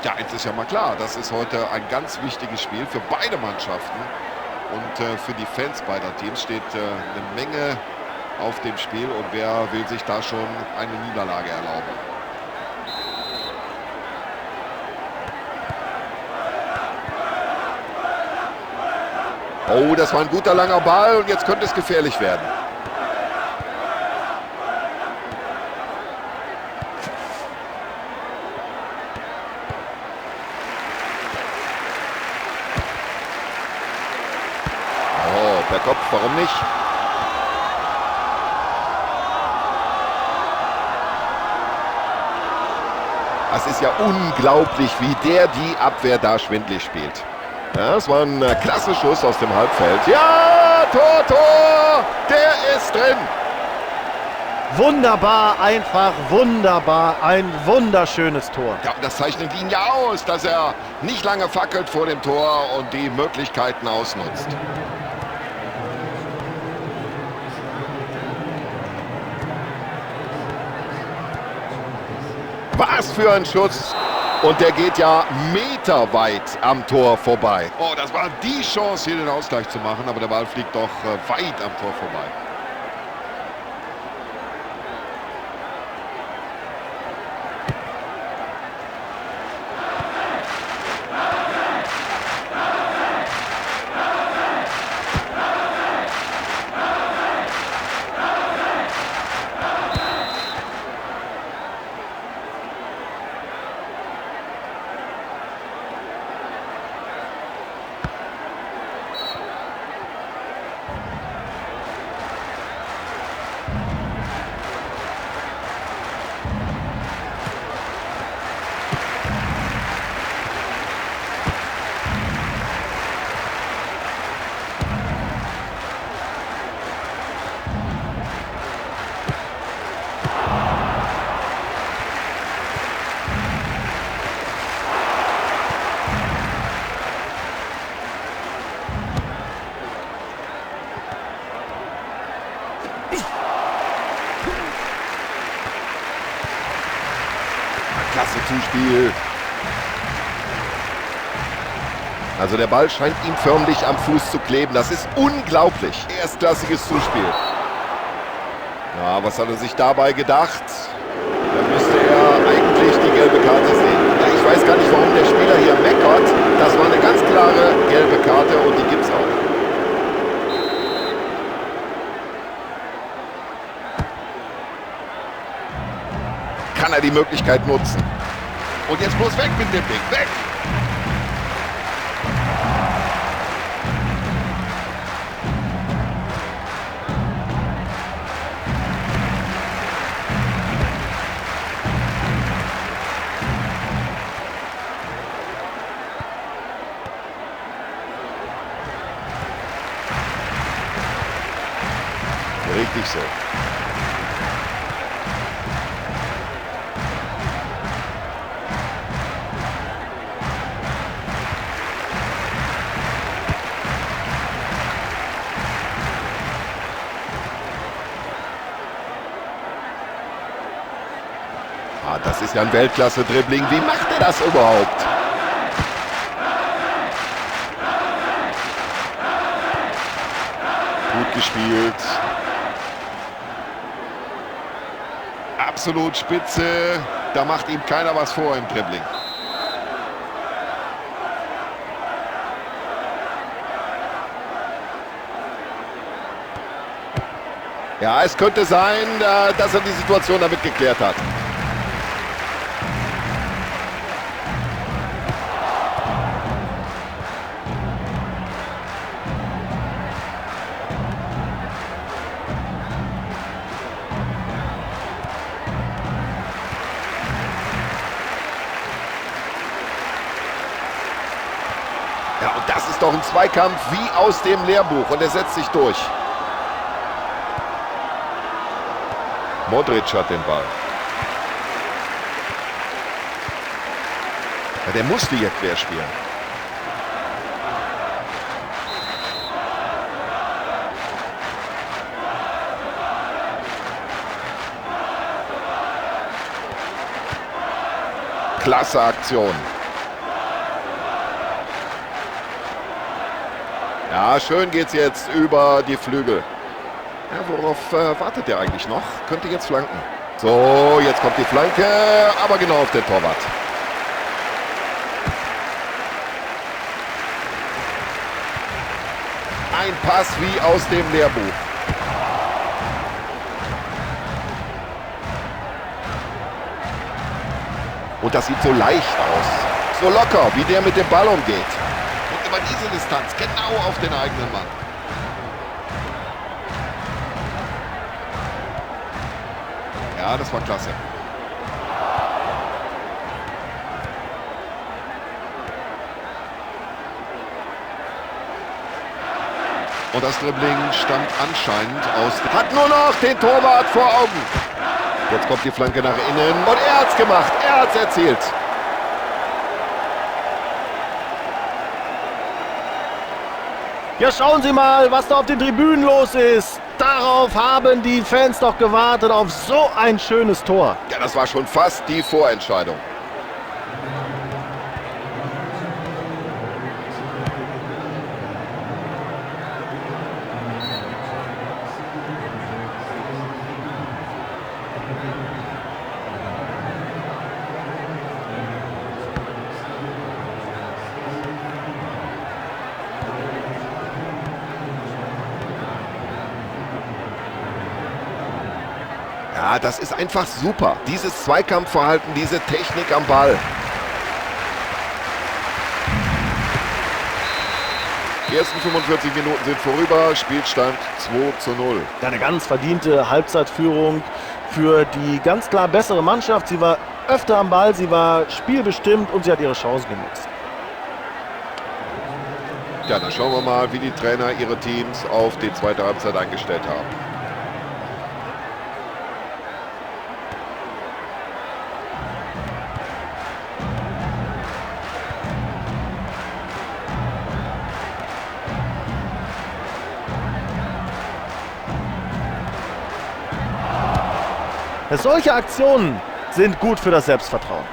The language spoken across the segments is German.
Ja, eins ist ja mal klar, das ist heute ein ganz wichtiges Spiel für beide Mannschaften. Und für die Fans beider Teams steht eine Menge auf dem Spiel. Und wer will sich da schon eine Niederlage erlauben? Oh, das war ein guter langer Ball und jetzt könnte es gefährlich werden. Oh, per Kopf, warum nicht? Es ist ja unglaublich, wie der die Abwehr da schwindlig spielt. Ja, es war ein klasse Schuss aus dem Halbfeld. Ja, Tor! Der ist drin! Wunderbar, einfach wunderbar. Ein wunderschönes Tor. Ja, und das zeichnet ihn ja aus, dass er nicht lange fackelt vor dem Tor und die Möglichkeiten ausnutzt. Was für ein Schuss! Und der geht ja meterweit am Tor vorbei. Oh, das war die Chance, hier den Ausgleich zu machen, aber der Ball fliegt doch weit am Tor vorbei. Klasse Zuspiel. Also der Ball scheint ihm förmlich am Fuß zu kleben. Das ist unglaublich. Erstklassiges Zuspiel. Ja, was hat er sich dabei gedacht? Da müsste er eigentlich die gelbe Karte sehen. Ja, ich weiß gar nicht, warum der Spieler hier meckert. Das war eine ganz klare gelbe Karte und die gibt es auch. Kann er die Möglichkeit nutzen. Und jetzt bloß weg mit dem Ding. Weg! Richtig so. Ah, das ist ja ein Weltklasse-Dribbling. Wie macht er das überhaupt? Gut gespielt. Absolut spitze. Da macht ihm keiner was vor im Dribbling. Ja, es könnte sein, dass er die Situation damit geklärt hat. Ja, und das ist doch ein Zweikampf wie aus dem Lehrbuch und er setzt sich durch. Modric hat den Ball. Ja, der musste hier quer spielen. Klasse Aktion. Ja, schön geht's jetzt über die Flügel. Ja, worauf wartet der eigentlich noch? Könnte jetzt flanken. So, jetzt kommt die Flanke, aber genau auf den Torwart. Ein Pass wie aus dem Lehrbuch. Und das sieht so leicht aus. So locker, wie der mit dem Ball umgeht. Und über diese Distanz, genau auf den eigenen Mann. Ja, das war klasse. Und das Dribbling stammt anscheinend aus... Hat nur noch den Torwart vor Augen. Jetzt kommt die Flanke nach innen und er hat's gemacht. Er hat's erzielt. Ja, schauen Sie mal, was da auf den Tribünen los ist. Darauf haben die Fans doch gewartet, auf so ein schönes Tor. Ja, das war schon fast die Vorentscheidung. Ja, das ist einfach super. Dieses Zweikampfverhalten, diese Technik am Ball. Die ersten 45 Minuten sind vorüber. Spielstand 2:0. Ja, eine ganz verdiente Halbzeitführung für die ganz klar bessere Mannschaft. Sie war öfter am Ball, sie war spielbestimmt und sie hat ihre Chance genutzt. Ja, dann schauen wir mal, wie die Trainer ihre Teams auf die zweite Halbzeit eingestellt haben. Solche Aktionen sind gut für das Selbstvertrauen.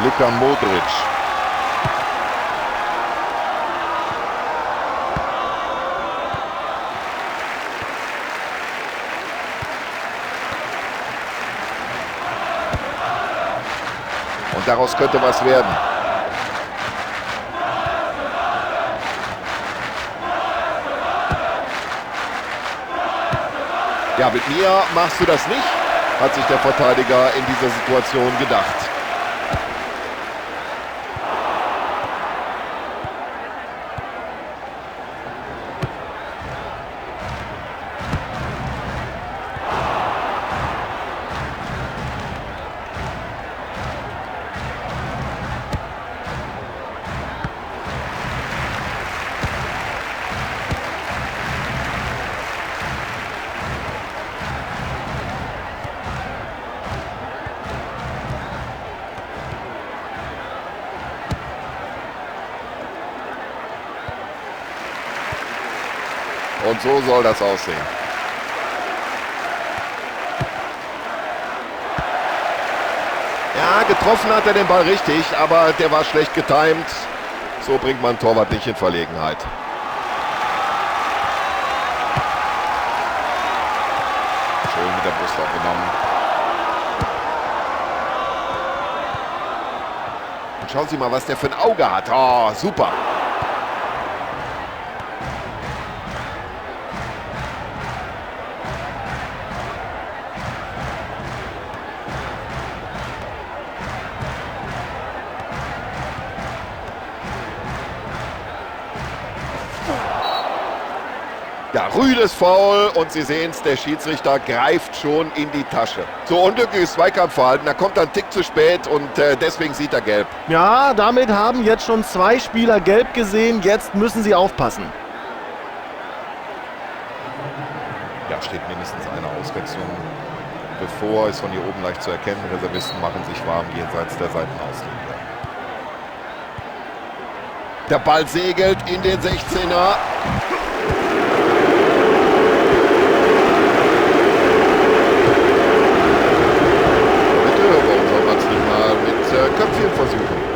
Luka Modric. Und daraus könnte was werden. Ja, mit mir machst du das nicht, hat sich der Verteidiger in dieser Situation gedacht. Und so soll das aussehen. Ja, getroffen hat er den Ball richtig, aber der war schlecht getimt. So bringt man Torwart nicht in Verlegenheit. Schön mit der Brust aufgenommen. Und schauen Sie mal, was der für ein Auge hat. Oh, super. Ja, rüdes Foul und Sie sehen es, der Schiedsrichter greift schon in die Tasche. So unglückliches Zweikampfverhalten, da kommt er einen Tick zu spät und deswegen sieht er gelb. Ja, damit haben jetzt schon 2 Spieler gelb gesehen, jetzt müssen sie aufpassen. Ja, steht mindestens eine Auswechslung bevor, ist von hier oben leicht zu erkennen. Reservisten machen sich warm jenseits der Seitenauslinie. Der Ball segelt in den 16er. vielen Versuchen.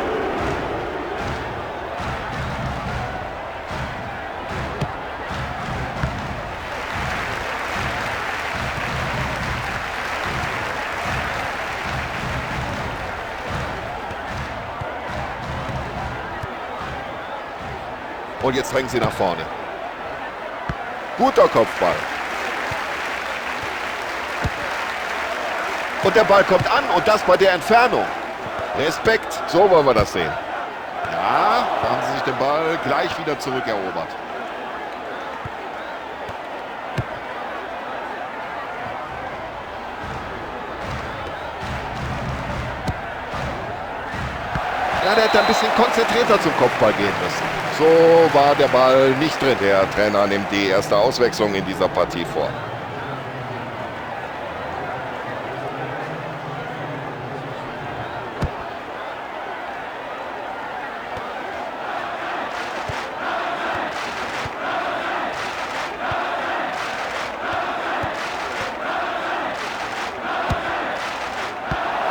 Und jetzt drängen sie nach vorne. Guter Kopfball. Und der Ball kommt an und das bei der Entfernung. Respekt, so wollen wir das sehen. Ja, da haben sie sich den Ball gleich wieder zurückerobert. Ja, der hätte ein bisschen konzentrierter zum Kopfball gehen müssen. So war der Ball nicht drin. Der Trainer nimmt die erste Auswechslung in dieser Partie vor.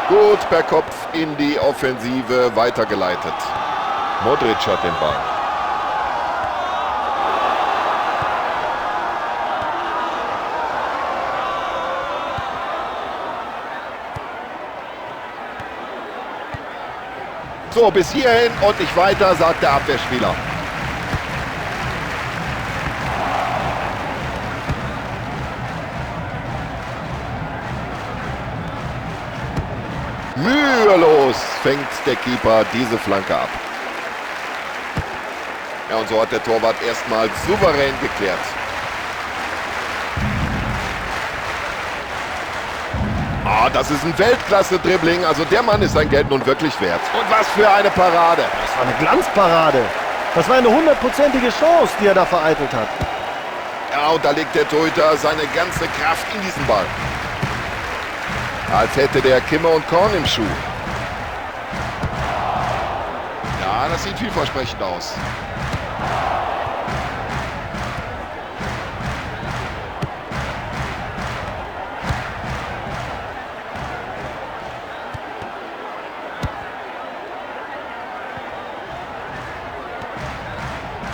Gut per Kopf in die Offensive weitergeleitet. Modric hat den Ball. So, bis hierhin und nicht weiter, sagt der Abwehrspieler. Mühelos fängt der Keeper diese Flanke ab. Ja, und so hat der Torwart erstmal souverän geklärt. Ah, das ist ein Weltklasse-Dribbling. Also der Mann ist sein Geld nun wirklich wert. Und was für eine Parade. Das war eine Glanzparade. Das war eine 100%ige Chance, die er da vereitelt hat. Ja, und da legt der Torhüter seine ganze Kraft in diesen Ball. Als hätte der Kimmer und Korn im Schuh. Ja, das sieht vielversprechend aus.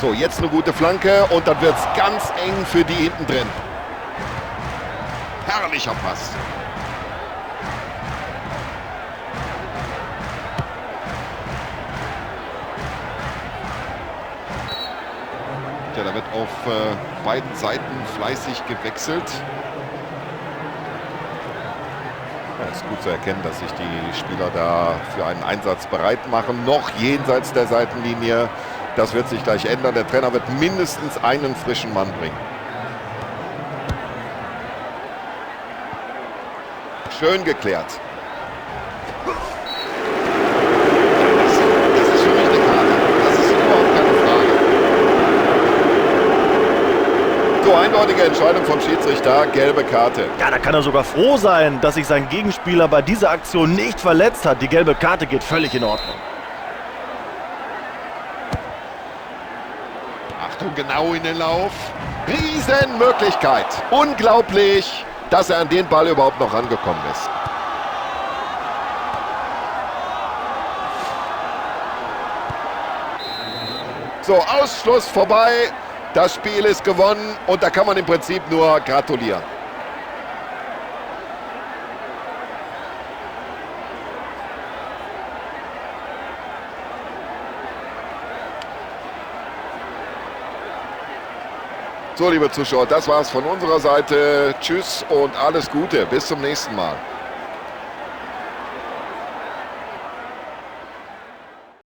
So, jetzt eine gute Flanke und dann wird es ganz eng für die hinten drin. Herrlicher Pass. Ja, da wird auf beiden Seiten fleißig gewechselt. Ja, es ist gut zu erkennen, dass sich die Spieler da für einen Einsatz bereit machen. Noch jenseits der Seitenlinie. Das wird sich gleich ändern. Der Trainer wird mindestens einen frischen Mann bringen. Schön geklärt. Das ist für mich eine Karte. Das ist überhaupt keine Frage. So, eindeutige Entscheidung vom Schiedsrichter. Gelbe Karte. Ja, da kann er sogar froh sein, dass sich sein Gegenspieler bei dieser Aktion nicht verletzt hat. Die gelbe Karte geht völlig in Ordnung. Achtung, genau in den Lauf. Riesenmöglichkeit. Unglaublich, dass er an den Ball überhaupt noch rangekommen ist. So, Ausschluss vorbei. Das Spiel ist gewonnen und da kann man im Prinzip nur gratulieren. So, liebe Zuschauer, das war's von unserer Seite. Tschüss und alles Gute. Bis zum nächsten Mal.